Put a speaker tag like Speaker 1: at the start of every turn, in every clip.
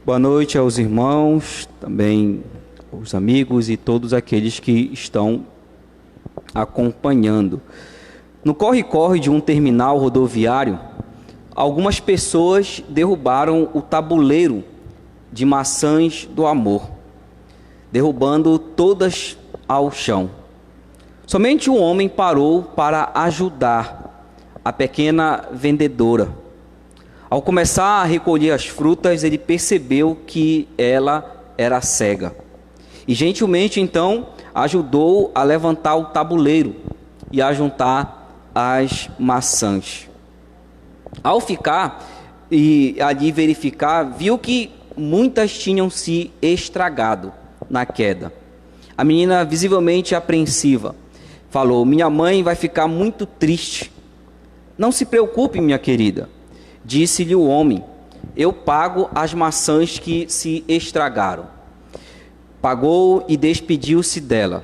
Speaker 1: Boa noite aos irmãos, também aos amigos e todos aqueles que estão acompanhando. No corre-corre de um terminal rodoviário, algumas pessoas derrubaram o tabuleiro de maçãs do amor, derrubando todas ao chão. Somente um homem parou para ajudar a pequena vendedora. Ao começar a recolher as frutas, ele percebeu que ela era cega. E gentilmente, então, ajudou a levantar o tabuleiro e a juntar as maçãs. Ao ficar e ali verificar, viu que muitas tinham se estragado na queda. A menina, visivelmente apreensiva, falou: "Minha mãe vai ficar muito triste." "Não se preocupe, minha querida," disse-lhe o homem, "eu pago as maçãs que se estragaram." Pagou e despediu-se dela.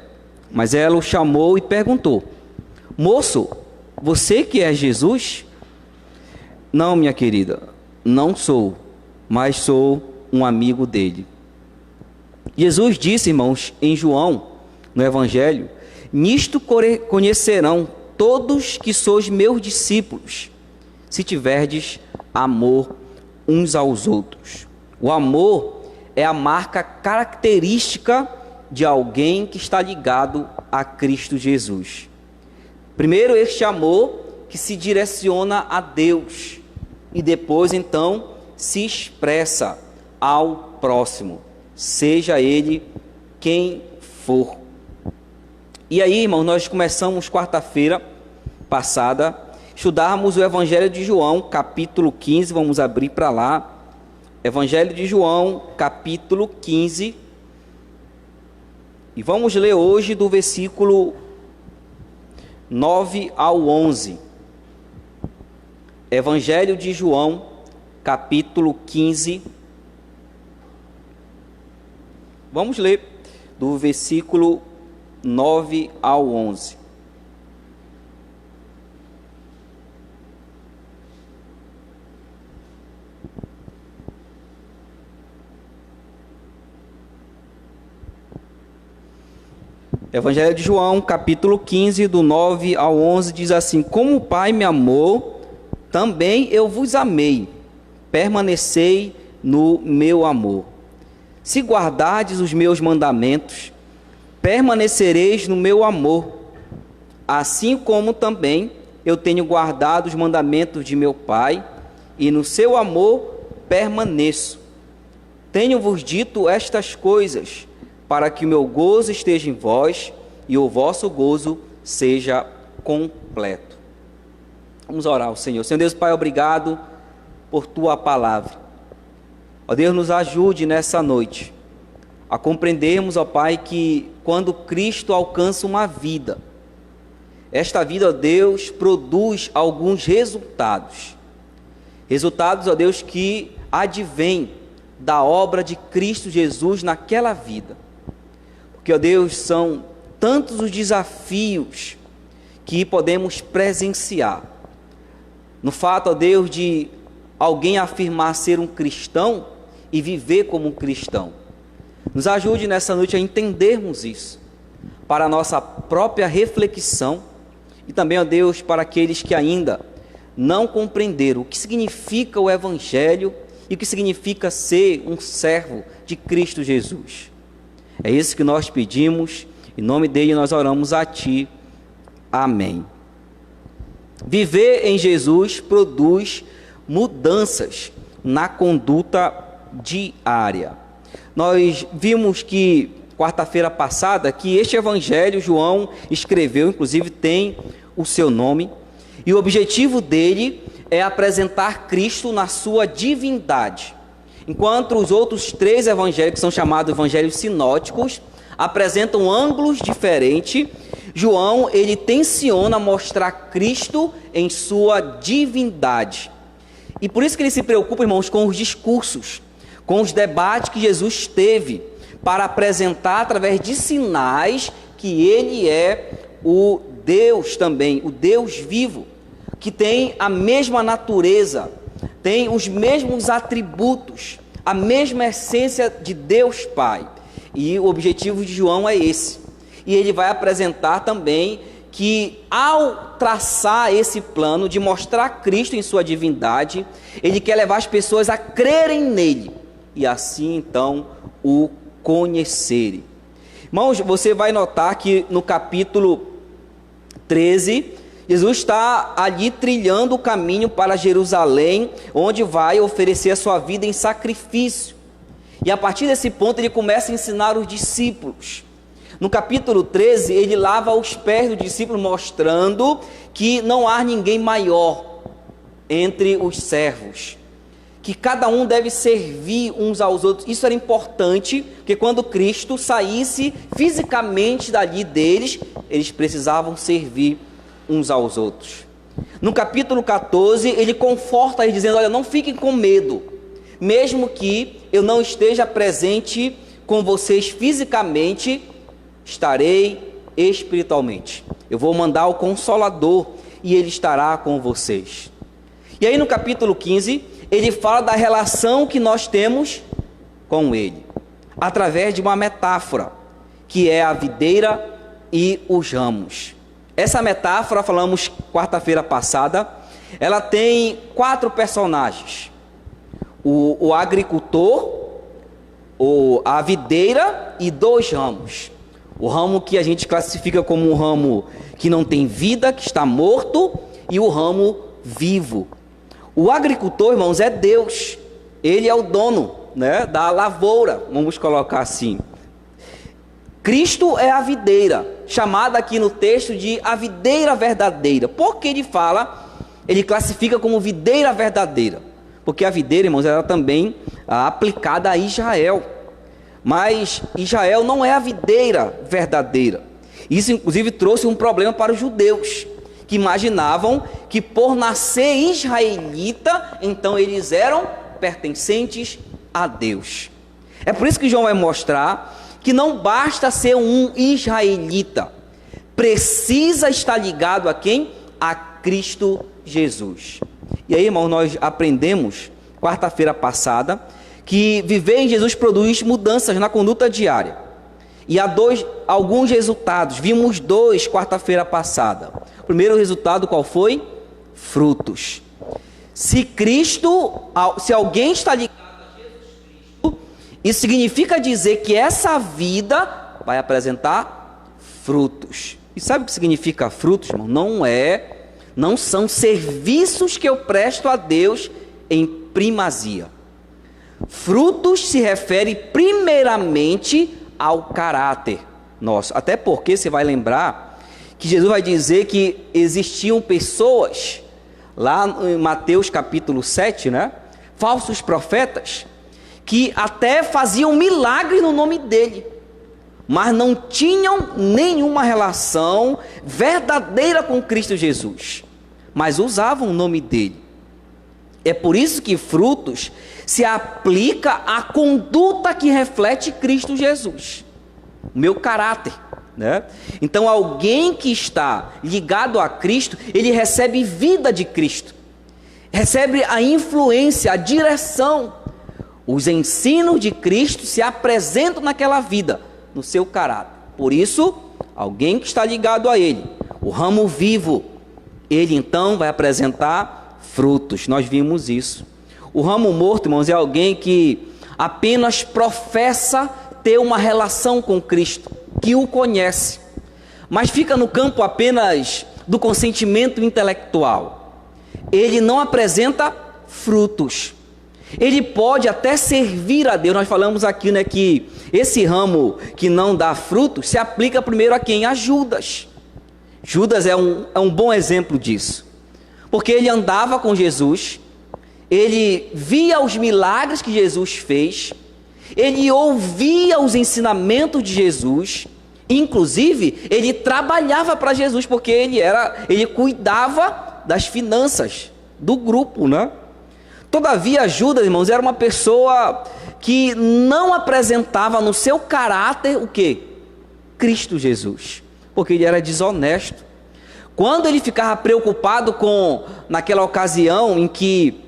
Speaker 1: Mas ela o chamou e perguntou: "Moço, você que é Jesus?" "Não, minha querida, não sou, mas sou um amigo dele." Jesus disse, irmãos, em João, no Evangelho: "Nisto conhecerão todos que sois meus discípulos, se tiverdes amor uns aos outros." O amor é a marca característica de alguém que está ligado a Cristo Jesus. Primeiro, este amor que se direciona a Deus e depois, então, se expressa ao próximo, seja ele quem for. E aí, irmãos, nós começamos quarta-feira passada estudarmos o Evangelho de João, capítulo 15, vamos abrir para lá. Evangelho de João, capítulo 15, e vamos ler hoje do versículo 9 ao 11. Evangelho de João, capítulo 15, vamos ler do versículo 9 ao 11. Evangelho de João, capítulo 15, do 9 ao 11, diz assim: "Como o Pai me amou, também eu vos amei. Permanecei no meu amor. Se guardardes os meus mandamentos, permanecereis no meu amor, assim como também eu tenho guardado os mandamentos de meu Pai, e no seu amor permaneço. Tenho-vos dito estas coisas, para que o meu gozo esteja em vós e o vosso gozo seja completo." Vamos orar ao Senhor. Senhor Deus Pai, obrigado por Tua palavra. Ó Deus, nos ajude nessa noite a compreendermos, ó Pai, que quando Cristo alcança uma vida, esta vida, ó Deus, produz alguns resultados. Resultados, ó Deus, que advêm da obra de Cristo Jesus naquela vida. Porque, ó Deus, são tantos os desafios que podemos presenciar. No fato, ó Deus, de alguém afirmar ser um cristão e viver como um cristão. Nos ajude nessa noite a entendermos isso, para a nossa própria reflexão e também, ó Deus, para aqueles que ainda não compreenderam o que significa o Evangelho e o que significa ser um servo de Cristo Jesus. É isso que nós pedimos, em nome dele nós oramos a Ti. Amém. Viver em Jesus produz mudanças na conduta diária. Nós vimos que, quarta-feira passada, que este Evangelho João escreveu, inclusive tem o seu nome, e o objetivo dele é apresentar Cristo na sua divindade. Enquanto os outros três evangelhos, que são chamados evangelhos sinóticos, apresentam ângulos diferentes, João, ele tenciona mostrar Cristo em sua divindade. E por isso que ele se preocupa, irmãos, com os discursos, com os debates que Jesus teve, para apresentar através de sinais que ele é o Deus também, o Deus vivo, que tem a mesma natureza, tem os mesmos atributos, a mesma essência de Deus Pai. E o objetivo de João é esse. E ele vai apresentar também que, ao traçar esse plano de mostrar Cristo em sua divindade, ele quer levar as pessoas a crerem nele e assim então o conhecerem. Irmãos, você vai notar que no capítulo 13, Jesus está ali trilhando o caminho para Jerusalém, onde vai oferecer a sua vida em sacrifício. E a partir desse ponto ele começa a ensinar os discípulos. No capítulo 13, ele lava os pés dos discípulos, mostrando que não há ninguém maior entre os servos, que cada um deve servir uns aos outros. Isso era importante, porque quando Cristo saísse fisicamente dali deles, eles precisavam servir uns aos outros. No capítulo 14, ele conforta eles dizendo: olha, não fiquem com medo, mesmo que eu não esteja presente com vocês fisicamente, estarei espiritualmente. Eu vou mandar o Consolador e ele estará com vocês. E aí no capítulo 15, ele fala da relação que nós temos com ele, através de uma metáfora, que é a videira e os ramos. Essa metáfora, falamos quarta-feira passada, ela tem 4 personagens: o agricultor, a videira e 2 ramos. O ramo que a gente classifica como um ramo que não tem vida, que está morto, e o ramo vivo. O agricultor, irmãos, é Deus. Ele é o dono, né, da lavoura, vamos colocar assim. Cristo é a videira, chamada aqui no texto de a videira verdadeira. Por que ele classifica como videira verdadeira? Porque a videira, irmãos, era também aplicada a Israel. Mas Israel não é a videira verdadeira. Isso inclusive trouxe um problema para os judeus, que imaginavam que por nascer israelita, então eles eram pertencentes a Deus. É por isso que João vai mostrar que não basta ser um israelita, precisa estar ligado a quem? A Cristo Jesus. E aí, irmão, nós aprendemos quarta-feira passada que viver em Jesus produz mudanças na conduta diária. E há alguns resultados. Vimos 2 quarta-feira passada. O primeiro resultado qual foi? Frutos. Se alguém está ligado a Jesus Cristo, isso significa dizer que essa vida vai apresentar frutos. E sabe o que significa frutos, irmão? Não são serviços que eu presto a Deus em primazia. Frutos se refere primeiramente ao caráter nosso. Até porque você vai lembrar que Jesus vai dizer que existiam pessoas, lá em Mateus capítulo 7, né? Falsos profetas, que até faziam milagres no nome dele, mas não tinham nenhuma relação verdadeira com Cristo Jesus, mas usavam o nome dele. É por isso que frutos se aplica à conduta que reflete Cristo Jesus, o meu caráter, né? Então alguém que está ligado a Cristo, ele recebe vida de Cristo, recebe a influência, a direção. Os ensinos de Cristo se apresentam naquela vida, no seu caráter. Por isso, alguém que está ligado a ele, o ramo vivo, ele então vai apresentar frutos. Nós vimos isso. O ramo morto, irmãos, é alguém que apenas professa ter uma relação com Cristo, que o conhece, mas fica no campo apenas do consentimento intelectual. Ele não apresenta frutos. Ele pode até servir a Deus. Nós falamos aqui, né, que esse ramo que não dá frutos se aplica primeiro a quem? A Judas. Judas é um bom exemplo disso, porque ele andava com Jesus, ele via os milagres que Jesus fez, ele ouvia os ensinamentos de Jesus, inclusive ele trabalhava para Jesus, porque ele cuidava das finanças do grupo, né? Todavia, Judas, irmãos, era uma pessoa que não apresentava no seu caráter o quê? Cristo Jesus, porque ele era desonesto. Quando ele ficava preocupado naquela ocasião em que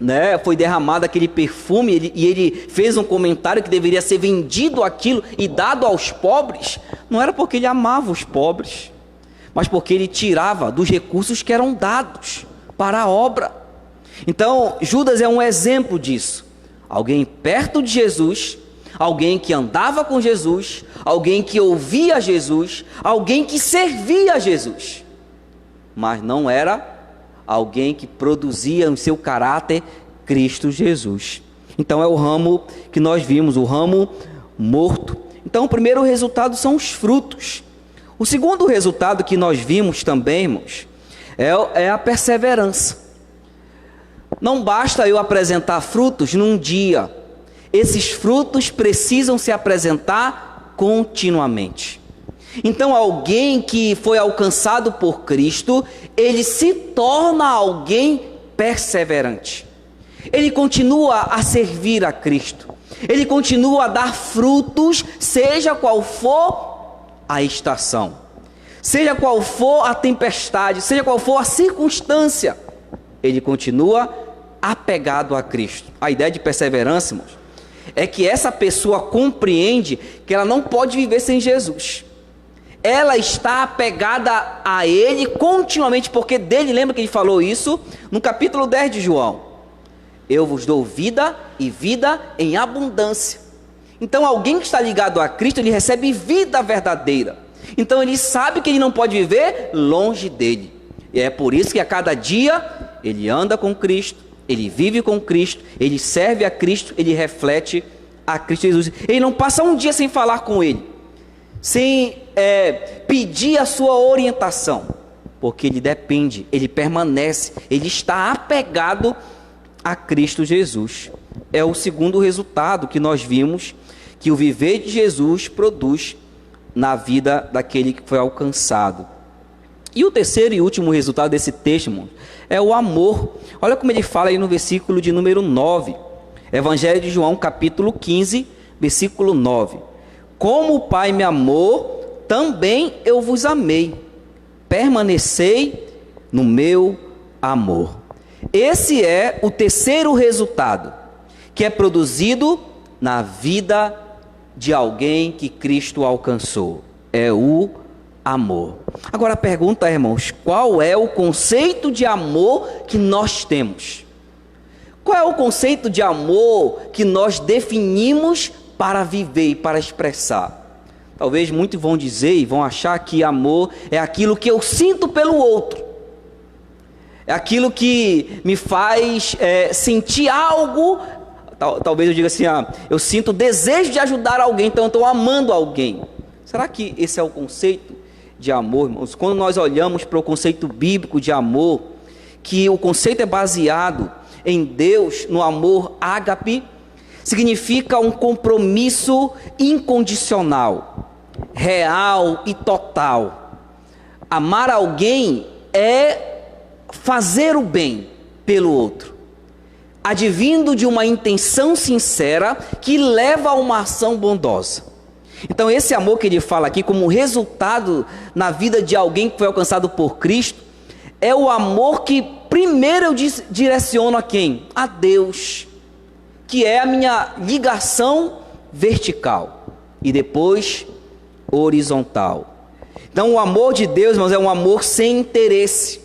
Speaker 1: né, foi derramado aquele perfume, e ele fez um comentário que deveria ser vendido aquilo e dado aos pobres, não era porque ele amava os pobres, mas porque ele tirava dos recursos que eram dados para a obra. Então, Judas é um exemplo disso. Alguém perto de Jesus, alguém que andava com Jesus, alguém que ouvia Jesus, alguém que servia a Jesus, mas não era alguém que produzia em seu caráter Cristo Jesus. Então é o ramo que nós vimos, o ramo morto. Então o primeiro resultado são os frutos. O segundo resultado que nós vimos também, irmãos, é a perseverança. Não basta eu apresentar frutos num dia. Esses frutos precisam se apresentar continuamente. Então alguém que foi alcançado por Cristo, ele se torna alguém perseverante. Ele continua a servir a Cristo. Ele continua a dar frutos, seja qual for a estação, seja qual for a tempestade, seja qual for a circunstância, ele continua apegado a Cristo. A ideia de perseverança, irmãos, é que essa pessoa compreende que ela não pode viver sem Jesus. Ela está apegada a Ele continuamente, porque dele, lembra que ele falou isso no capítulo 10 de João: eu vos dou vida e vida em abundância. Então alguém que está ligado a Cristo, ele recebe vida verdadeira. Então ele sabe que ele não pode viver longe dele. E é por isso que a cada dia ele anda com Cristo, ele vive com Cristo, ele serve a Cristo, ele reflete a Cristo Jesus. Ele não passa um dia sem falar com Ele, sem pedir a sua orientação, porque ele depende, ele permanece, ele está apegado a Cristo Jesus. É o segundo resultado que nós vimos que o viver de Jesus produz na vida daquele que foi alcançado. E o terceiro e último resultado desse texto, irmão, é o amor. Olha como ele fala aí no versículo de número 9, Evangelho de João, capítulo 15, versículo 9: como o Pai me amou, também eu vos amei, permanecei no meu amor. Esse é o terceiro resultado que é produzido na vida de alguém que Cristo alcançou, é o amor. Agora a pergunta é, irmãos, qual é o conceito de amor que nós temos? Qual é o conceito de amor que nós definimos para viver e para expressar? Talvez muitos vão dizer e vão achar que amor é aquilo que eu sinto pelo outro, é aquilo que me faz sentir algo. Talvez eu diga assim, eu sinto desejo de ajudar alguém, então eu estou amando alguém. Será que esse é o conceito de amor, irmãos? Quando nós olhamos para o conceito bíblico de amor, que o conceito é baseado em Deus, no amor ágape, significa um compromisso incondicional, real e total. Amar alguém é fazer o bem pelo outro, advindo de uma intenção sincera que leva a uma ação bondosa. Então esse amor que ele fala aqui como resultado na vida de alguém que foi alcançado por Cristo, é o amor que primeiro eu direciono a quem? A Deus, que é a minha ligação vertical, e depois horizontal. Então o amor de Deus, irmãos, é um amor sem interesse.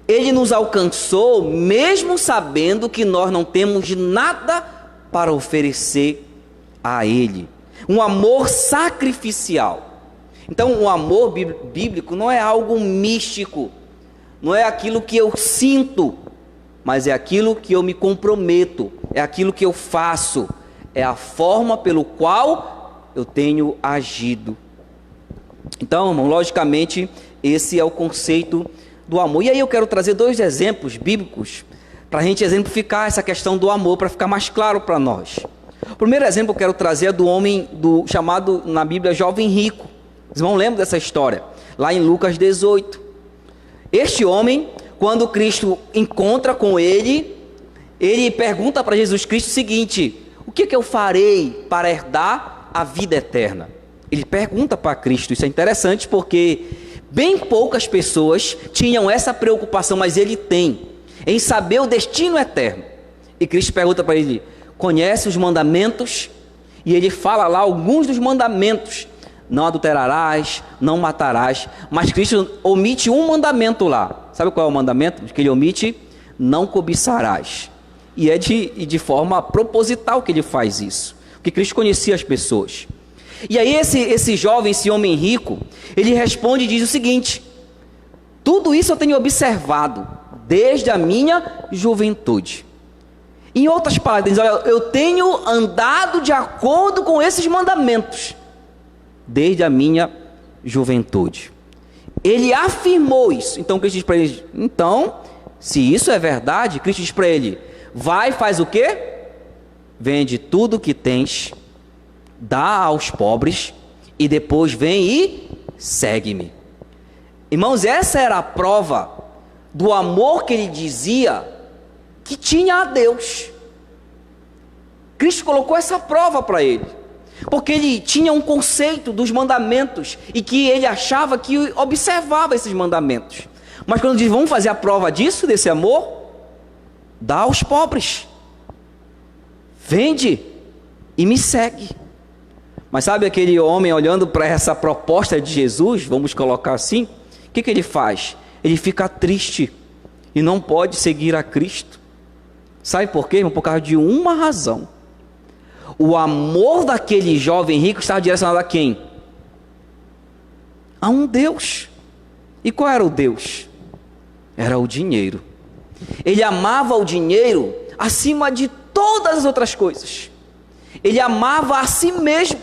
Speaker 1: Ele nos alcançou mesmo sabendo que nós não temos nada para oferecer a Ele. Um amor sacrificial. Então o amor bíblico não é algo místico, não é aquilo que eu sinto, mas é aquilo que eu me comprometo, é aquilo que eu faço, é a forma pelo qual eu tenho agido. Então, irmão, logicamente, esse é o conceito do amor. E aí eu quero trazer dois exemplos bíblicos para a gente exemplificar essa questão do amor, para ficar mais claro para nós. O primeiro exemplo que eu quero trazer é do homem chamado na Bíblia jovem rico. Vocês vão lembrar dessa história, lá em Lucas 18. Este homem, quando Cristo encontra com ele, ele pergunta para Jesus Cristo o seguinte: o que eu farei para herdar a vida eterna? Ele pergunta para Cristo. Isso é interessante porque bem poucas pessoas tinham essa preocupação, mas ele tem, em saber o destino eterno. E Cristo pergunta para ele: conhece os mandamentos? E ele fala lá alguns dos mandamentos: não adulterarás, não matarás. Mas Cristo omite um mandamento lá. Sabe qual é o mandamento que ele omite? Não cobiçarás. E é de forma proposital que ele faz isso, porque Cristo conhecia as pessoas. E aí esse jovem, esse homem rico, ele responde e diz o seguinte: tudo isso eu tenho observado desde a minha juventude. Em outras palavras, olha, eu tenho andado de acordo com esses mandamentos desde a minha juventude. Ele afirmou isso. Então Cristo diz para ele: então, se isso é verdade, Cristo diz para ele: vai, faz o quê? Vende tudo que tens, dá aos pobres, e depois vem e segue-me. Irmãos, essa era a prova do amor que ele dizia que tinha a Deus. Cristo colocou essa prova para ele, porque ele tinha um conceito dos mandamentos, e que ele achava que observava esses mandamentos. Mas quando diz: vamos fazer a prova disso, desse amor, dá aos pobres, vende e me segue. Mas sabe aquele homem olhando para essa proposta de Jesus, vamos colocar assim, o que ele faz? Ele fica triste e não pode seguir a Cristo. Sabe por quê, irmão? Por causa de uma razão: o amor daquele jovem rico estava direcionado a quem? A um Deus. E qual era o Deus? Era o dinheiro. Ele amava o dinheiro acima de todas as outras coisas. Ele amava a si mesmo,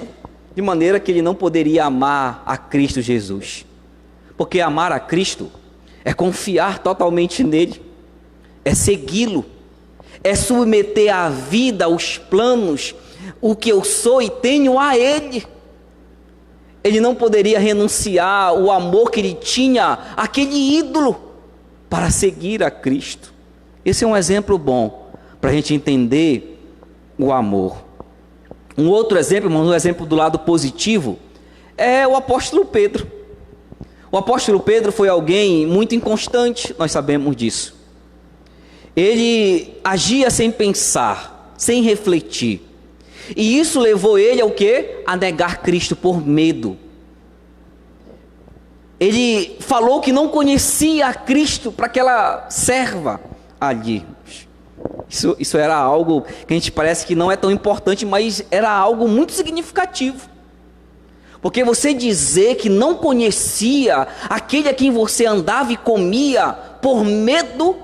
Speaker 1: de maneira que ele não poderia amar a Cristo Jesus. Porque amar a Cristo é confiar totalmente nele, é segui-lo, é submeter a vida, os planos, o que eu sou e tenho a ele. Ele não poderia renunciar o amor que ele tinha àquele ídolo para seguir a Cristo. Esse é um exemplo bom para a gente entender o amor. Um outro exemplo, um exemplo do lado positivo, é o apóstolo Pedro. O apóstolo Pedro foi alguém muito inconstante, nós sabemos disso. Ele agia sem pensar, sem refletir. E isso levou ele ao quê? A negar Cristo por medo. Ele falou que não conhecia a Cristo para aquela serva ali. Isso era algo que a gente parece que não é tão importante, mas era algo muito significativo. Porque você dizer que não conhecia aquele a quem você andava e comia por medo,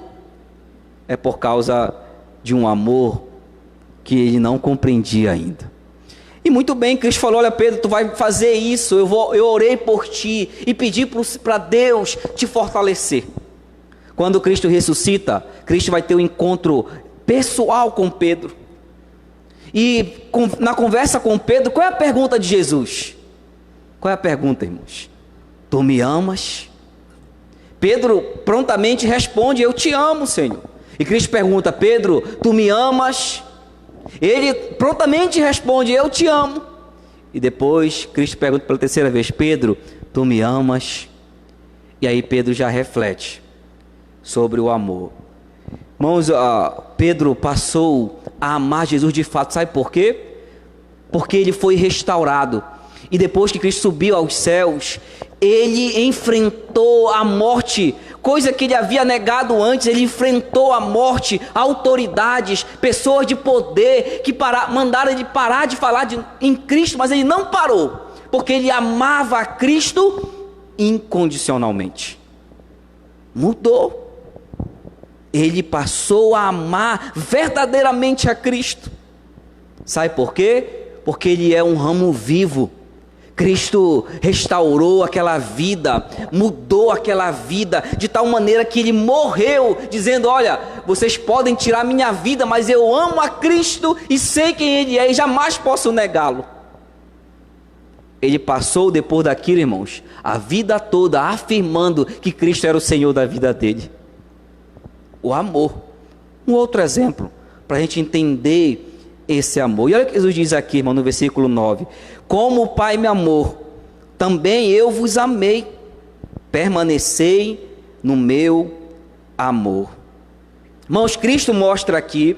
Speaker 1: é por causa de um amor que ele não compreendia ainda. E muito bem, Cristo falou: olha Pedro, tu vai fazer isso, eu orei por ti e pedi para Deus te fortalecer. Quando Cristo ressuscita, Cristo vai ter um encontro pessoal com Pedro. E na conversa com Pedro, qual é a pergunta de Jesus? Qual é a pergunta, irmãos? Tu me amas? Pedro prontamente responde: eu te amo, Senhor. E Cristo pergunta: Pedro, tu me amas? Ele prontamente responde: eu te amo. E depois Cristo pergunta pela terceira vez: Pedro, tu me amas? E aí Pedro já reflete sobre o amor. Irmãos, Pedro passou a amar Jesus de fato. Sabe por quê? Porque ele foi restaurado. E depois que Cristo subiu aos céus, ele enfrentou a morte, coisa que ele havia negado antes. Ele enfrentou a morte, autoridades, pessoas de poder que mandaram ele parar de falar em Cristo, mas ele não parou, porque ele amava a Cristo incondicionalmente. Mudou. Ele passou a amar verdadeiramente a Cristo. Sabe por quê? Porque ele é um ramo vivo. Cristo restaurou aquela vida, mudou aquela vida, de tal maneira que ele morreu, dizendo: olha, vocês podem tirar minha vida, mas eu amo a Cristo e sei quem ele é e jamais posso negá-lo. Ele passou depois daquilo, irmãos, a vida toda afirmando que Cristo era o Senhor da vida dele. O amor. Um outro exemplo, para a gente entender esse amor. E olha o que Jesus diz aqui, irmão, no versículo 9: como o Pai me amou, também eu vos amei, permanecei no meu amor. Irmãos, Cristo mostra aqui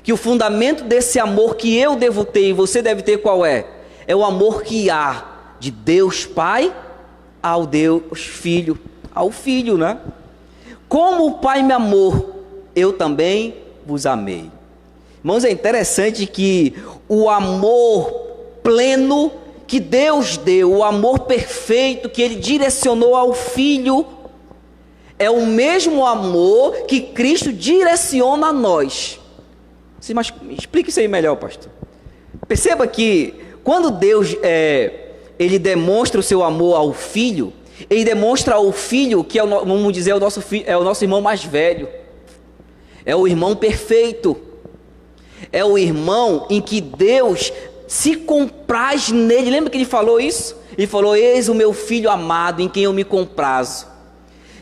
Speaker 1: que o fundamento desse amor que eu devo ter e você deve ter qual é? É o amor que há de Deus Pai ao Deus Filho, ao Filho, né? Como o Pai me amou, eu também vos amei. Irmãos, é interessante que o amor pleno que Deus deu, o amor perfeito que Ele direcionou ao Filho, é o mesmo amor que Cristo direciona a nós. Mas explique isso aí melhor, pastor. Perceba que quando Deus Ele demonstra o seu amor ao Filho, Ele demonstra ao Filho que vamos dizer, é o nosso irmão mais velho, é o irmão perfeito, é o irmão em que Deus se compraz nele. Lembra que Ele falou isso? Ele falou: eis o meu Filho amado em quem eu me comprazo.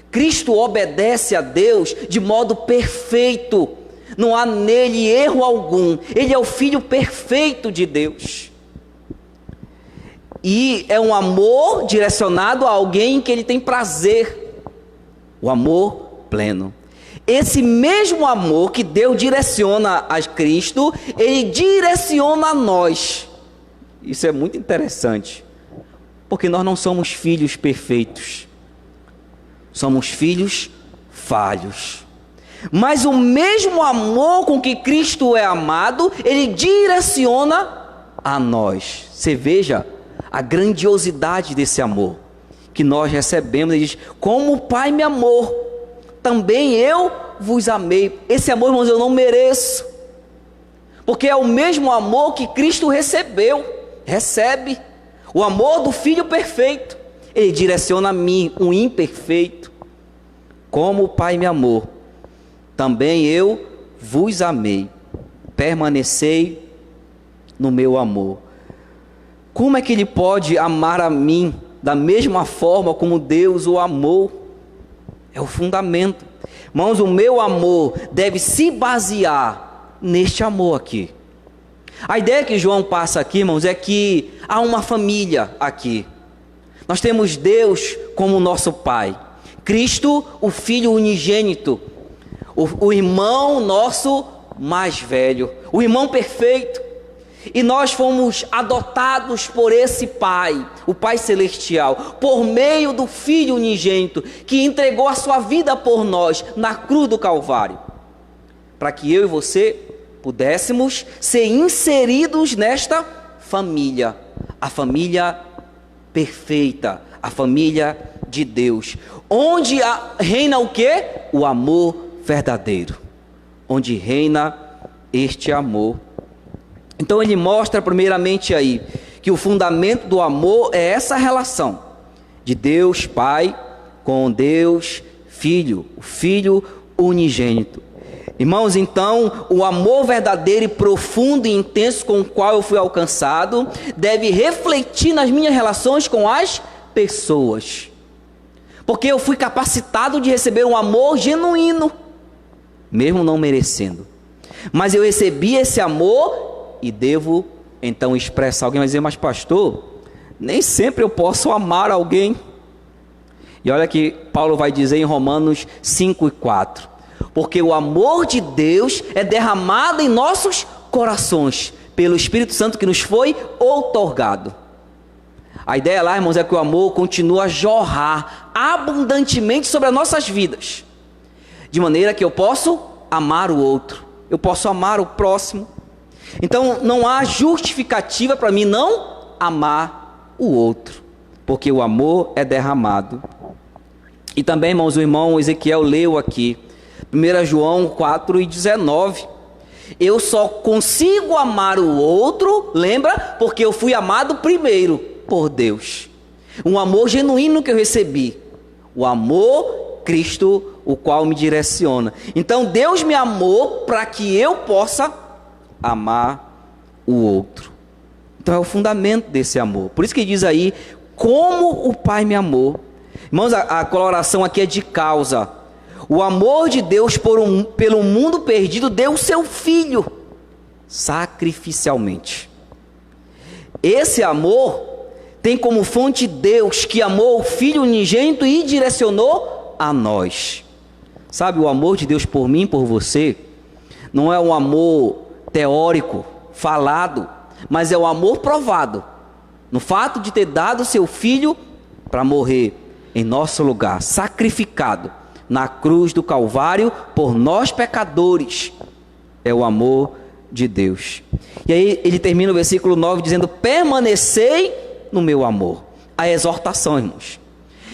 Speaker 1: Cristo obedece a Deus de modo perfeito, não há nele erro algum. Ele é o Filho perfeito de Deus. E é um amor direcionado a alguém em que Ele tem prazer, o amor pleno. Esse mesmo amor que Deus direciona a Cristo, Ele direciona a nós. Isso é muito interessante, porque nós não somos filhos perfeitos, somos filhos falhos. Mas o mesmo amor com que Cristo é amado, Ele direciona a nós. Você veja a grandiosidade desse amor que nós recebemos. Ele diz: como o Pai me amou, também eu vos amei. Esse amor, irmãos, eu não mereço, porque é o mesmo amor que Cristo recebe, o amor do Filho perfeito. Ele direciona a mim, um imperfeito. Como o Pai me amou, também eu vos amei, permanecei no meu amor. Como é que Ele pode amar a mim da mesma forma como Deus o amou? É o fundamento. Irmãos, o meu amor deve se basear neste amor aqui. A ideia que João passa aqui, irmãos, é que há uma família aqui. Nós temos Deus como nosso Pai, Cristo, o Filho unigênito, o irmão nosso mais velho, o irmão perfeito. E nós fomos adotados por esse Pai, o Pai Celestial, por meio do Filho unigênito, que entregou a sua vida por nós na cruz do Calvário, para que eu e você pudéssemos ser inseridos nesta família, a família perfeita, a família de Deus, onde reina o quê? O amor verdadeiro, onde reina este amor. Então ele mostra primeiramente aí que o fundamento do amor é essa relação de Deus Pai com Deus Filho, o Filho unigênito. Irmãos, então o amor verdadeiro e profundo e intenso com o qual eu fui alcançado deve refletir nas minhas relações com as pessoas, porque eu fui capacitado de receber um amor genuíno, mesmo não merecendo, mas eu recebi esse amor e devo então expressar. Alguém vai dizer: mas pastor, nem sempre eu posso amar alguém. E olha que Paulo vai dizer em Romanos 5:4: porque o amor de Deus é derramado em nossos corações pelo Espírito Santo que nos foi outorgado. A ideia lá, irmãos, é que o amor continua a jorrar abundantemente sobre as nossas vidas, de maneira que eu posso amar o outro, eu posso amar o próximo. Então não há justificativa para mim não amar o outro, porque o amor é derramado. E também, irmãos, o irmão Ezequiel leu aqui 1 João 4:19: eu só consigo amar o outro, lembra? Porque eu fui amado primeiro por Deus. Um amor genuíno que eu recebi, o amor Cristo, o qual me direciona. Então Deus me amou para que eu possa amar o outro. Então é o fundamento desse amor. Por isso que diz aí: como o Pai me amou. Irmãos, a coloração aqui é de causa. O amor de Deus pelo mundo perdido deu o seu Filho sacrificialmente. Esse amor tem como fonte Deus, que amou o Filho unigênito e direcionou a nós. Sabe, o amor de Deus por mim, por você, não é um amor teórico, falado, mas é o amor provado no fato de ter dado seu filho para morrer em nosso lugar, sacrificado na cruz do Calvário por nós pecadores. É o amor de Deus. E aí ele termina o versículo 9 dizendo: permanecei no meu amor. A exortação, irmãos.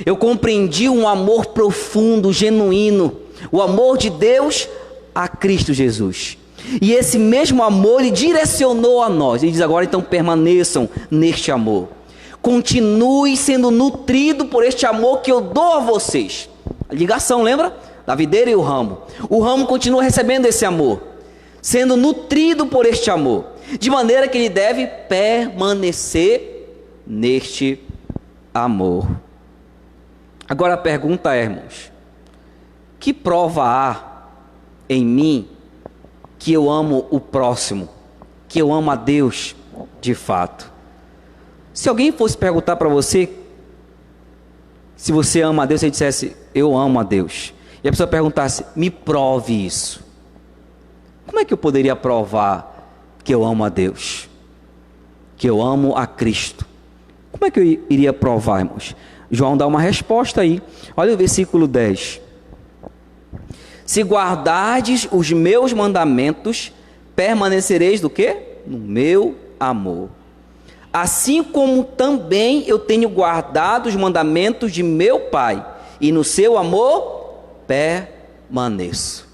Speaker 1: Eu compreendi um amor profundo, genuíno, o amor de Deus a Cristo Jesus. E esse mesmo amor ele direcionou a nós. Ele diz agora: então permaneçam neste amor. Continue sendo nutrido por este amor que eu dou a vocês. A ligação, lembra? Da videira e o ramo. O ramo continua recebendo esse amor, sendo nutrido por este amor, de maneira que ele deve permanecer neste amor. Agora a pergunta é, irmãos: que prova há em mim que eu amo o próximo, que eu amo a Deus de fato? Se alguém fosse perguntar para você se você ama a Deus, você dissesse: eu amo a Deus, e a pessoa perguntasse: me prove isso. Como é que eu poderia provar que eu amo a Deus, que eu amo a Cristo? Como é que eu iria provar, irmãos? João dá uma resposta aí. Olha o versículo 10. Se guardardes os meus mandamentos, permanecereis do quê? No meu amor. Assim como também eu tenho guardado os mandamentos de meu Pai, e no seu amor permaneço.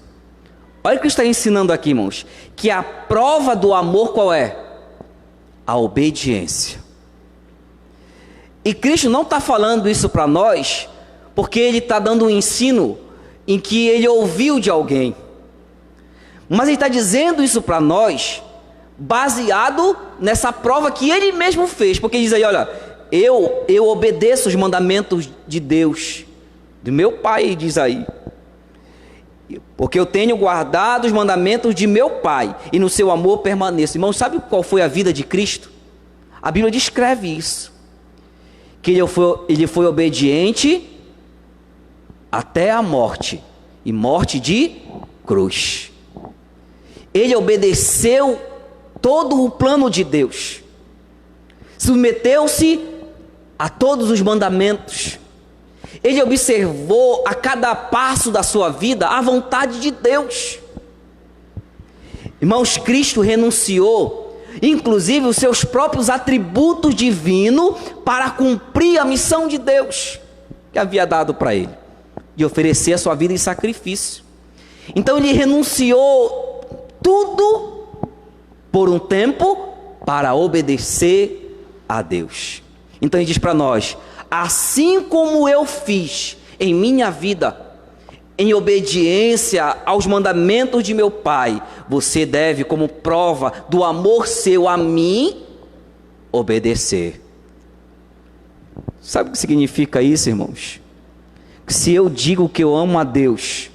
Speaker 1: Olha o que está ensinando aqui, irmãos, que a prova do amor qual é? A obediência. E Cristo não está falando isso para nós porque Ele está dando um ensino em que Ele ouviu de alguém, mas Ele está dizendo isso para nós baseado nessa prova que Ele mesmo fez, porque Ele diz aí: olha, eu obedeço os mandamentos de Deus, do meu Pai. Ele diz aí: porque eu tenho guardado os mandamentos de meu Pai, e no seu amor permaneço. Irmão, sabe qual foi a vida de Cristo? A Bíblia descreve isso, que ele foi obediente até a morte, e morte de cruz. Ele obedeceu todo o plano de Deus, submeteu-se a todos os mandamentos. Ele observou a cada passo da sua vida a vontade de Deus. Irmãos, Cristo renunciou, inclusive, os seus próprios atributos divinos para cumprir a missão de Deus que havia dado para ele, de oferecer a sua vida em sacrifício. Então ele renunciou tudo por um tempo para obedecer a Deus. Então ele diz para nós: assim como eu fiz em minha vida, em obediência aos mandamentos de meu Pai, você deve, como prova do amor seu a mim, obedecer. Sabe o que significa isso, irmãos? Que se eu digo que eu amo a Deus,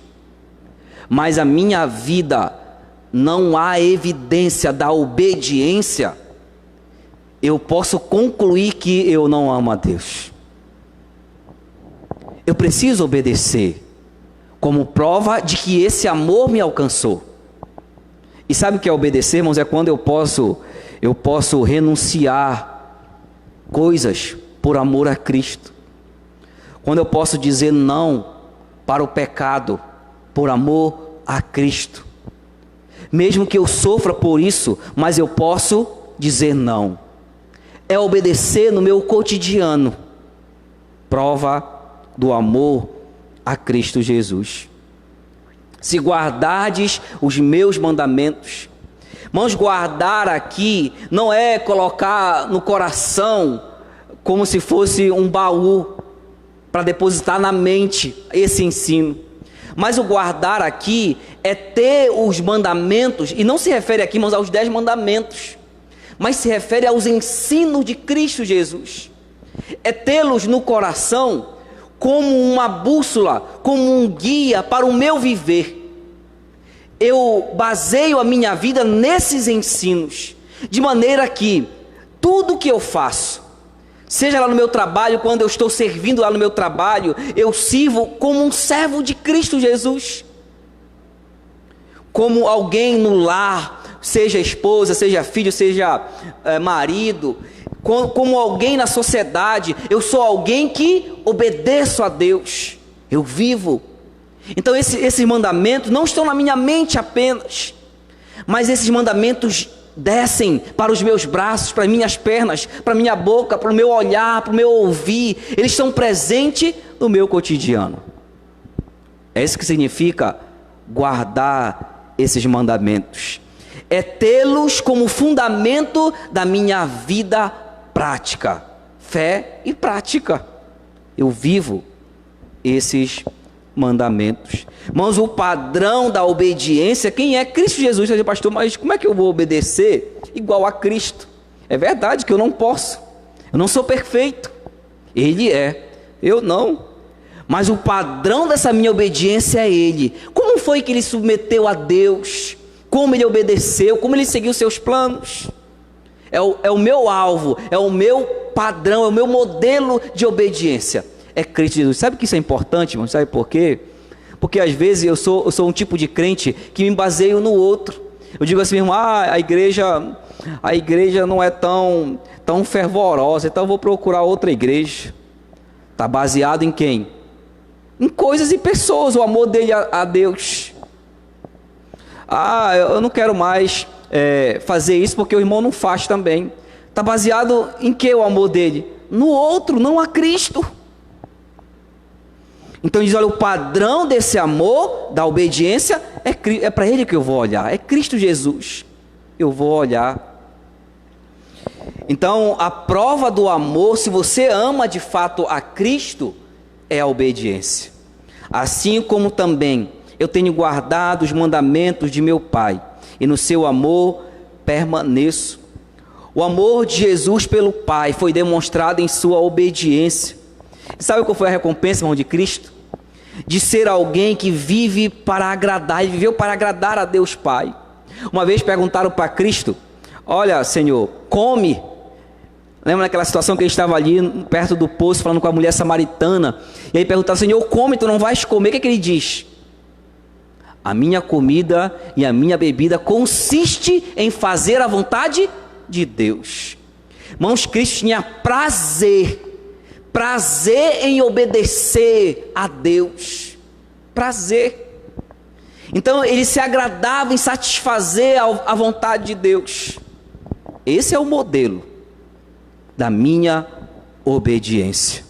Speaker 1: mas a minha vida não há evidência da obediência, eu posso concluir que eu não amo a Deus. Eu preciso obedecer como prova de que esse amor me alcançou. E sabe o que é obedecer, irmãos? É quando eu posso renunciar coisas por amor a Cristo. Quando eu posso dizer não para o pecado por amor a Cristo. Mesmo que eu sofra por isso, mas eu posso dizer não. É obedecer no meu cotidiano, prova do amor a Cristo Jesus. Se guardardes os meus mandamentos. Irmãos, guardar aqui não é colocar no coração como se fosse um baú para depositar na mente esse ensino. Mas o guardar aqui é ter os mandamentos, e não se refere aqui, irmãos, aos 10 mandamentos, mas se refere aos ensinos de Cristo Jesus. É tê-los no coração como uma bússola, como um guia para o meu viver. Eu baseio a minha vida nesses ensinos, de maneira que tudo que eu faço, seja lá no meu trabalho, quando eu estou servindo lá no meu trabalho, eu sirvo como um servo de Cristo Jesus, como alguém no lar, seja esposa, seja filho, seja marido, como alguém na sociedade. Eu sou alguém que obedeço a Deus, eu vivo. Então esses mandamentos não estão na minha mente apenas, mas esses mandamentos descem para os meus braços, para minhas pernas, para minha boca, para o meu olhar, para o meu ouvir. Eles estão presentes no meu cotidiano. É isso que significa guardar esses mandamentos. É tê-los como fundamento da minha vida prática. Fé e prática. Eu vivo esses mandamentos. Irmãos, o padrão da obediência, quem é? Cristo Jesus. Você diz, pastor, mas como é que eu vou obedecer igual a Cristo? É verdade que eu não posso. Eu não sou perfeito. Ele é, eu não. Mas o padrão dessa minha obediência é Ele. Como foi que Ele submeteu a Deus? Como Ele obedeceu? Como Ele seguiu seus planos? É o meu alvo, é o meu padrão, é o meu modelo de obediência. É Cristo Jesus. Sabe que isso é importante, irmão? Sabe por quê? Porque às vezes eu sou um tipo de crente que me baseio no outro. Eu digo assim, irmão, a igreja não é tão fervorosa, então eu vou procurar outra igreja. Está baseado em quem? Em coisas e pessoas, o amor dele a Deus. Eu não quero mais fazer isso porque o irmão não faz também. Está baseado em que o amor dele? No outro, não a Cristo. Então diz, olha, o padrão desse amor, da obediência, é para Ele que eu vou olhar, é Cristo Jesus, eu vou olhar. Então a prova do amor, se você ama de fato a Cristo, é a obediência. Assim como também eu tenho guardado os mandamentos de meu Pai, e no seu amor permaneço. O amor de Jesus pelo Pai foi demonstrado em sua obediência. E sabe qual foi a recompensa, irmão, de Cristo? De ser alguém que vive para agradar, ele viveu para agradar a Deus Pai. Uma vez perguntaram para Cristo, olha Senhor, come. Lembra daquela situação que ele estava ali perto do poço falando com a mulher samaritana, e aí perguntaram, Senhor, come, tu não vais comer. O que é que ele diz? A minha comida e a minha bebida consiste em fazer a vontade de Deus. Irmãos, Cristo tinha prazer em obedecer a Deus, prazer. Então ele se agradava em satisfazer a vontade de Deus. Esse é o modelo da minha obediência.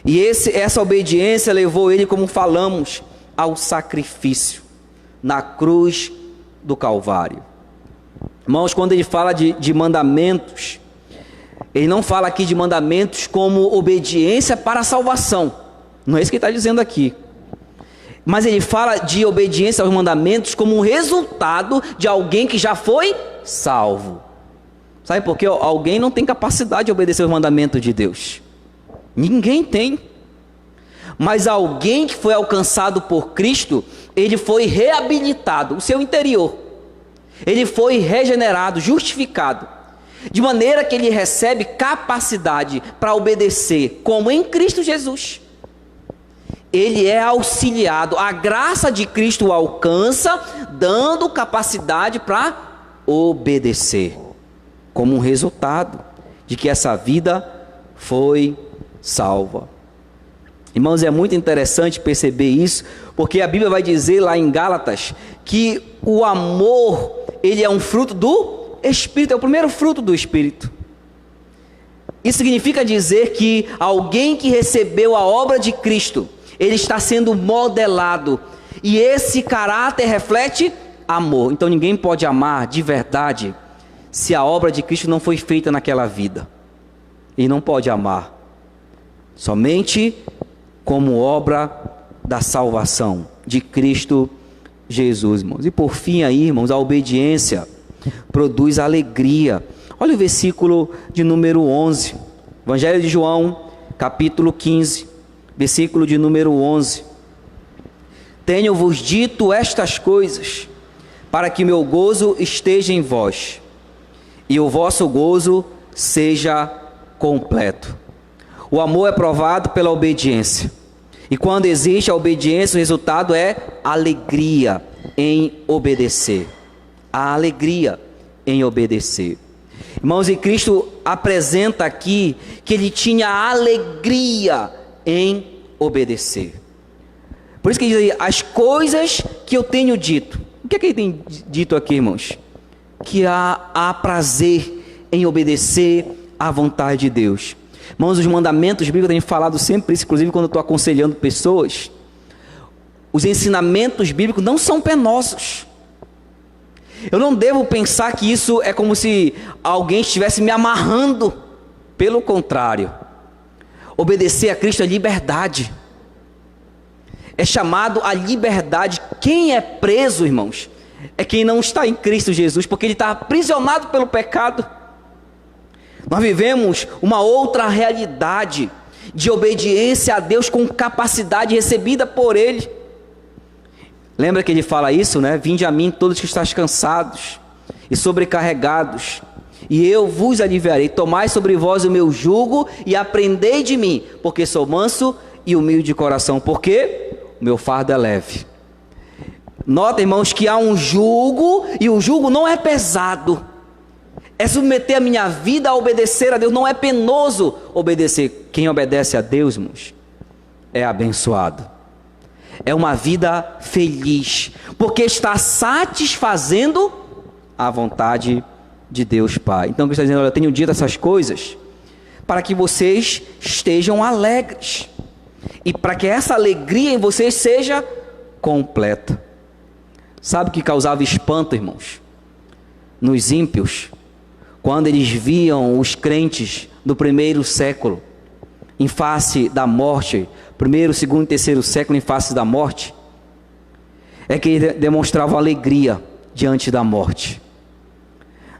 Speaker 1: E essa obediência levou ele, como falamos, ao sacrifício na cruz do Calvário. Irmãos, quando ele fala de mandamentos, ele não fala aqui de mandamentos como obediência para a salvação. Não é isso que ele está dizendo aqui. Mas ele fala de obediência aos mandamentos como um resultado de alguém que já foi salvo. Sabe por quê? Alguém não tem capacidade de obedecer os mandamentos de Deus. Ninguém tem. Mas alguém que foi alcançado por Cristo, ele foi reabilitado, o seu interior. Ele foi regenerado, justificado. De maneira que ele recebe capacidade para obedecer, como em Cristo Jesus. Ele é auxiliado, a graça de Cristo o alcança, dando capacidade para obedecer, como um resultado de que essa vida foi salva. Irmãos, é muito interessante perceber isso, porque a Bíblia vai dizer lá em Gálatas que o amor, ele é um fruto do Espírito, é o primeiro fruto do Espírito. Isso significa dizer que alguém que recebeu a obra de Cristo, ele está sendo modelado, e esse caráter reflete amor. Então ninguém pode amar de verdade se a obra de Cristo não foi feita naquela vida. Ele não pode amar somente como obra da salvação de Cristo Jesus, irmãos. E por fim aí, irmãos, a obediência produz alegria. Olha o versículo de número 11, Evangelho de João, capítulo 15, versículo de número 11. Tenho-vos dito estas coisas, para que meu gozo esteja em vós, e o vosso gozo seja completo. O amor é provado pela obediência, e quando existe a obediência, o resultado é alegria em obedecer. a alegria em obedecer. Irmãos, e Cristo apresenta aqui que ele tinha alegria em obedecer. Por isso que ele diz aí, as coisas que eu tenho dito. O que é que ele tem dito aqui, irmãos? Que há prazer em obedecer à vontade de Deus. Irmãos, os mandamentos bíblicos têm falado sempre isso, inclusive quando eu estou aconselhando pessoas. Os ensinamentos bíblicos não são penosos. Eu não devo pensar que isso é como se alguém estivesse me amarrando. Pelo contrário, obedecer a Cristo é liberdade. É chamado a liberdade. Quem é preso, irmãos, é quem não está em Cristo Jesus, porque ele está aprisionado pelo pecado. Nós vivemos uma outra realidade de obediência a Deus com capacidade recebida por Ele. Lembra que ele fala isso, né? Vinde a mim todos que estáis cansados e sobrecarregados, e eu vos aliviarei. Tomai sobre vós o meu jugo e aprendei de mim, porque sou manso e humilde de coração, porque o meu fardo é leve. Nota, irmãos, que há um jugo, e o jugo não é pesado. É submeter a minha vida a obedecer a Deus, não é penoso obedecer. Quem obedece a Deus, irmãos, é abençoado. É uma vida feliz, porque está satisfazendo a vontade de Deus Pai. Então, Cristo está dizendo, olha, eu tenho dito essas coisas para que vocês estejam alegres, e para que essa alegria em vocês seja completa. Sabe o que causava espanto, irmãos? Nos ímpios, quando eles viam os crentes do primeiro século, em face da morte, primeiro, segundo e terceiro século em face da morte, é que eles demonstravam alegria diante da morte.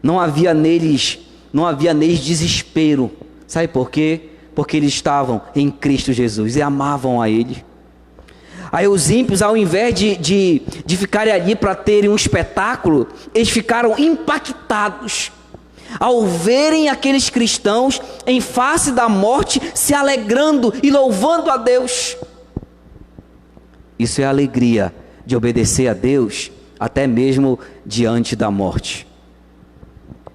Speaker 1: Não havia neles desespero. Sabe por quê? Porque eles estavam em Cristo Jesus e amavam a Ele. Aí os ímpios, ao invés de ficarem ali para terem um espetáculo, eles ficaram impactados ao verem aqueles cristãos em face da morte se alegrando e louvando a Deus. Isso é a alegria de obedecer a Deus até mesmo diante da morte.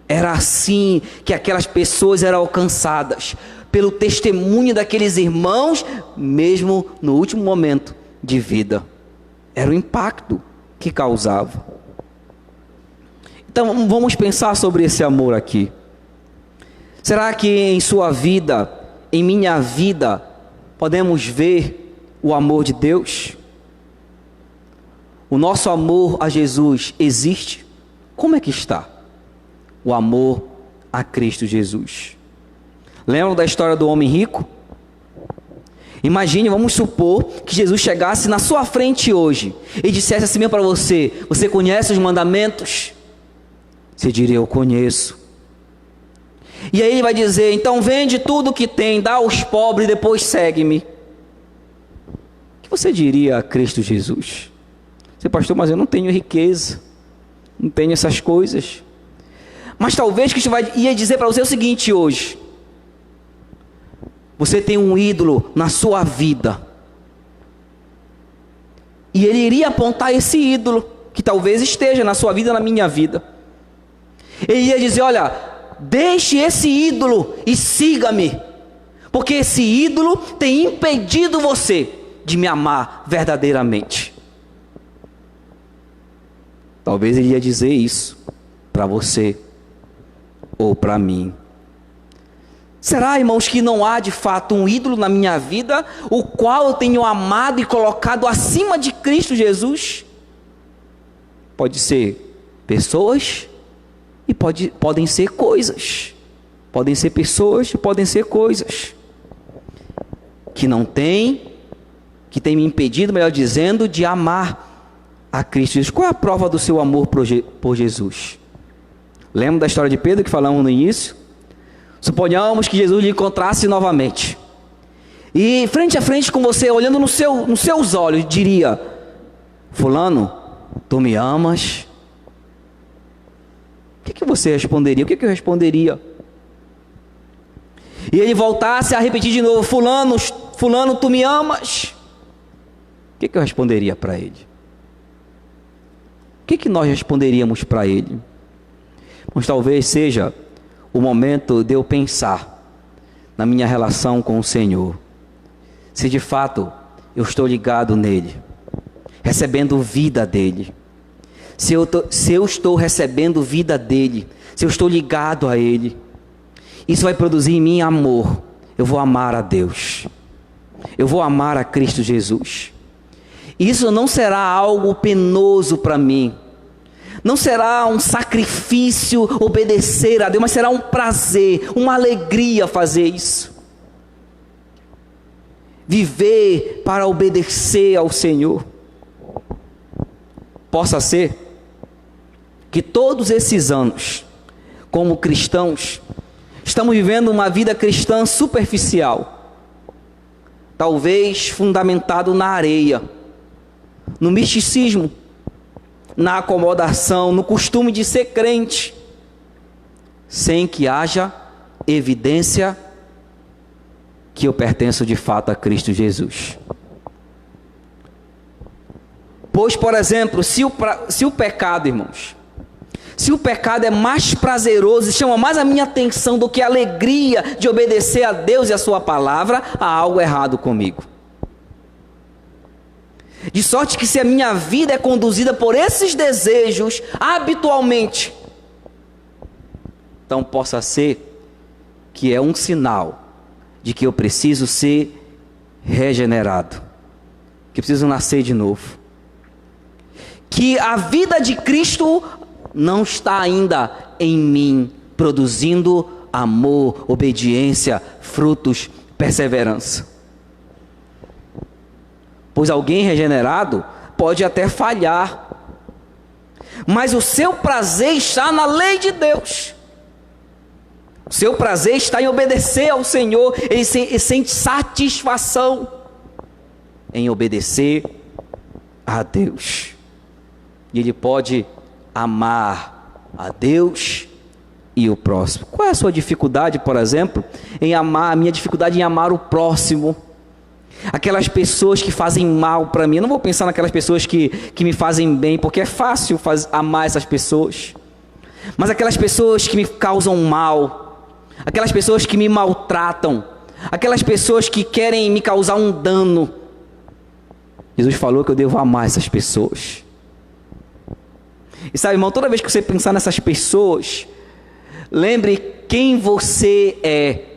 Speaker 1: Era assim que aquelas pessoas eram alcançadas, pelo testemunho daqueles irmãos, mesmo no último momento de vida. Era o impacto que causava. Então vamos pensar sobre esse amor aqui. Será que em sua vida, em minha vida, podemos ver o amor de Deus? O nosso amor a Jesus existe? Como é que está o amor a Cristo Jesus? Lembram da história do homem rico? Imagine, vamos supor que Jesus chegasse na sua frente hoje e dissesse assim mesmo para você: você conhece os mandamentos? Você diria, eu conheço. E aí ele vai dizer, então vende tudo o que tem, dá aos pobres e depois segue-me. O que você diria a Cristo Jesus? Você, pastor, mas eu não tenho riqueza, não tenho essas coisas. Mas talvez Cristo ia dizer para você o seguinte hoje: você tem um ídolo na sua vida, e ele iria apontar esse ídolo, que talvez esteja na sua vida, na minha vida. Ele ia dizer, olha, deixe esse ídolo e siga-me, porque esse ídolo tem impedido você de me amar verdadeiramente. Talvez ele ia dizer isso para você ou para mim. Será, irmãos, que não há de fato um ídolo na minha vida, o qual eu tenho amado e colocado acima de Cristo Jesus? Pode ser pessoas e podem ser coisas. Podem ser pessoas e podem ser coisas que tem me impedido, melhor dizendo, de amar a Cristo Jesus. Qual é a prova do seu amor por Jesus? Lembra da história de Pedro que falamos no início? Suponhamos que Jesus lhe encontrasse novamente, e frente a frente com você, olhando nos seus olhos, diria: fulano, tu me amas? O que você responderia? O que eu responderia? E ele voltasse a repetir de novo: fulano, tu me amas? O que eu responderia para ele? O que nós responderíamos para Ele? Mas talvez seja o momento de eu pensar na minha relação com o Senhor. Se de fato eu estou ligado nele, recebendo vida dele. Se eu estou recebendo vida dele, se eu estou ligado a ele, isso vai produzir em mim amor. Eu vou amar a Deus. Eu vou amar a Cristo Jesus. Isso não será algo penoso para mim. Não será um sacrifício obedecer a Deus, mas será um prazer, uma alegria fazer isso. Viver para obedecer ao Senhor. Possa ser que todos esses anos, como cristãos, estamos vivendo uma vida cristã superficial, talvez fundamentado na areia, no misticismo, na acomodação, no costume de ser crente, sem que haja evidência que eu pertenço de fato a Cristo Jesus. Pois, por exemplo, se o pecado, irmãos, se o pecado é mais prazeroso e chama mais a minha atenção do que a alegria de obedecer a Deus e a sua palavra, há algo errado comigo. De sorte que se a minha vida é conduzida por esses desejos habitualmente, então possa ser que é um sinal de que eu preciso ser regenerado, que eu preciso nascer de novo, que a vida de Cristo não está ainda em mim, produzindo amor, obediência, frutos, perseverança. Pois alguém regenerado pode até falhar, mas o seu prazer está na lei de Deus. O seu prazer está em obedecer ao Senhor. Ele sente satisfação em obedecer a Deus. E ele pode amar a Deus e o próximo. Qual é a sua dificuldade, por exemplo, em amar? A minha dificuldade em amar o próximo. Aquelas pessoas que fazem mal para mim. Eu não vou pensar naquelas pessoas que me fazem bem, porque é fácil amar essas pessoas. Mas aquelas pessoas que me causam mal, aquelas pessoas que me maltratam, aquelas pessoas que querem me causar um dano. Jesus falou que eu devo amar essas pessoas. E sabe, irmão, toda vez que você pensar nessas pessoas, lembre quem você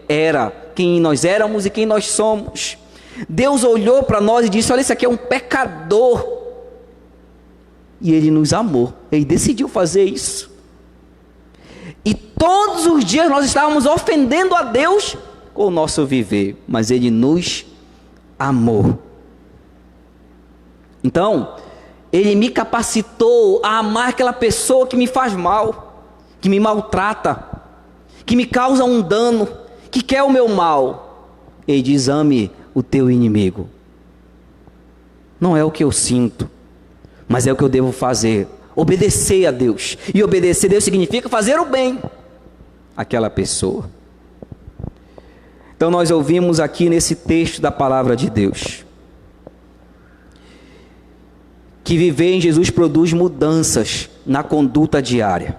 Speaker 1: era, quem nós éramos e quem nós somos. Deus olhou para nós e disse: olha, esse aqui é um pecador. E Ele nos amou. Ele decidiu fazer isso. E todos os dias nós estávamos ofendendo a Deus com o nosso viver, mas Ele nos amou. Então, Ele me capacitou a amar aquela pessoa que me faz mal, que me maltrata, que me causa um dano, que quer o meu mal. Ele diz: ame o teu inimigo. Não é o que eu sinto, mas é o que eu devo fazer. Obedecer a Deus. E obedecer a Deus significa fazer o bem àquela pessoa. Então nós ouvimos aqui nesse texto da palavra de Deus que viver em Jesus produz mudanças na conduta diária.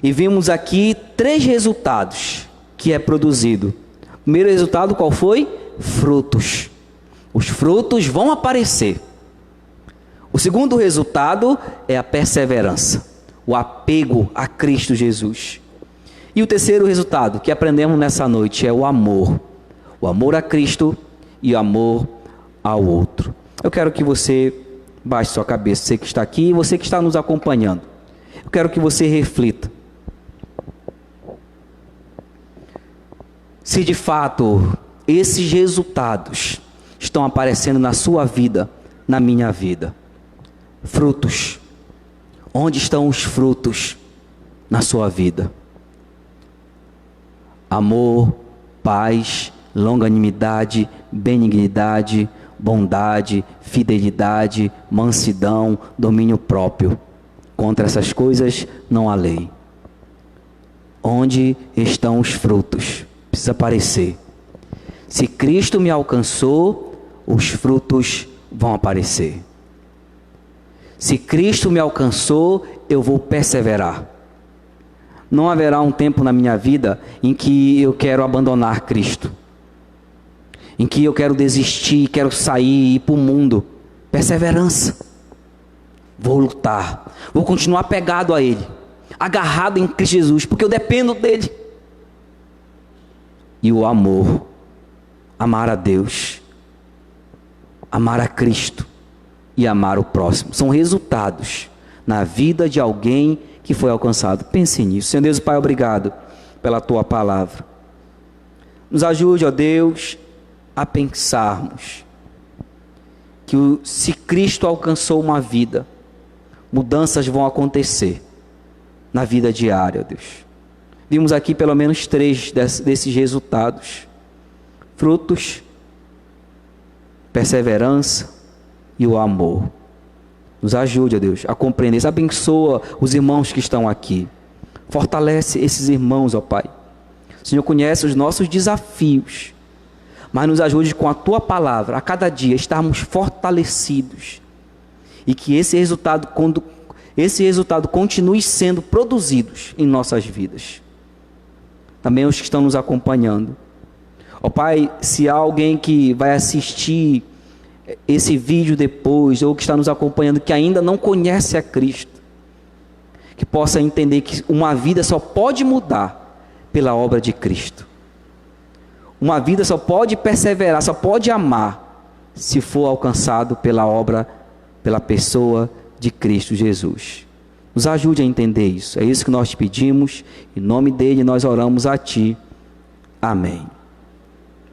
Speaker 1: E vimos aqui 3 resultados que é produzido. O primeiro resultado qual foi? Frutos. Os frutos vão aparecer. O segundo resultado é a perseverança, o apego a Cristo Jesus. E o terceiro resultado que aprendemos nessa noite é o amor a Cristo e o amor ao outro. Eu quero que você baixe sua cabeça, você que está aqui e você que está nos acompanhando. Eu quero que você reflita. Se de fato esses resultados estão aparecendo na sua vida, na minha vida. Frutos. Onde estão os frutos na sua vida? Amor, paz, longanimidade, benignidade, bondade, fidelidade, mansidão, domínio próprio. Contra essas coisas não há lei. Onde estão os frutos? Precisa aparecer. Se Cristo me alcançou, os frutos vão aparecer. Se Cristo me alcançou, eu vou perseverar. Não haverá um tempo na minha vida em que eu quero abandonar Cristo, em que eu quero desistir, quero sair e ir para o mundo. Perseverança. Vou lutar, vou continuar pegado a Ele, agarrado em Cristo Jesus, porque eu dependo dEle. E o amor, amar a Deus, amar a Cristo e amar o próximo, são resultados na vida de alguém que foi alcançado. Pense nisso. Senhor Deus Pai, obrigado pela Tua palavra. Nos ajude, ó Deus, a pensarmos que se Cristo alcançou uma vida, mudanças vão acontecer na vida diária, ó Deus. Vimos aqui pelo menos 3 desses resultados: frutos, perseverança e o amor. Nos ajude, ó Deus, a compreender isso. Abençoa os irmãos que estão aqui. Fortalece esses irmãos, ó Pai. O Senhor conhece os nossos desafios, mas nos ajude com a Tua palavra, a cada dia, estarmos fortalecidos. E que esse resultado continue sendo produzidos em nossas vidas. Também os que estão nos acompanhando. Ó Pai, se há alguém que vai assistir esse vídeo depois, ou que está nos acompanhando, que ainda não conhece a Cristo, que possa entender que uma vida só pode mudar pela obra de Cristo. Uma vida só pode perseverar, só pode amar, se for alcançado pela obra, pela pessoa de Cristo Jesus. Nos ajude a entender isso. É isso que nós te pedimos. Em nome dele nós oramos a Ti. Amém.